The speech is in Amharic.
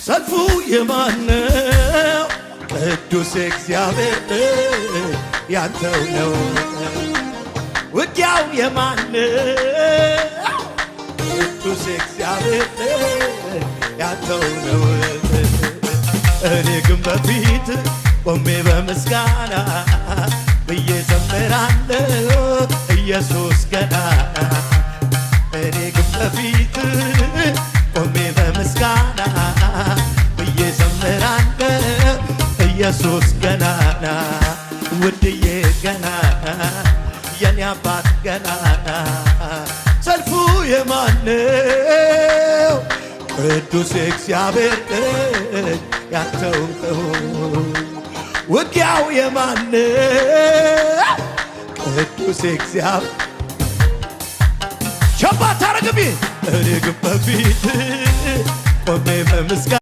ሰልፉ የማነው? ቅዱስ እግዚአብሔር ያንተው ነው። ውጊያው የማነው? ቅዱስ እግዚአብሔር ያንተው ነው። እኔ ግን በፊት ቆሜ በምስጋና ብዬ ዘምራለሁ ኢየሱስ ገናና። እኔ ግን በፊት ቆሜ በምስጋና ብዬ ዘምራለሁ ኢየሱስ ገናና። ውድዬ ገናና የኔ አባት ገናና። ሰልፉ የማነው? ቅዱስ እግዚአብሔር ያንተው ነው። ውጊያው የማነው? ቅዱስ እግዚአብሔር ሸባ ታረግቢ። እኔ ግን በፊት ቆሜ በምስጋና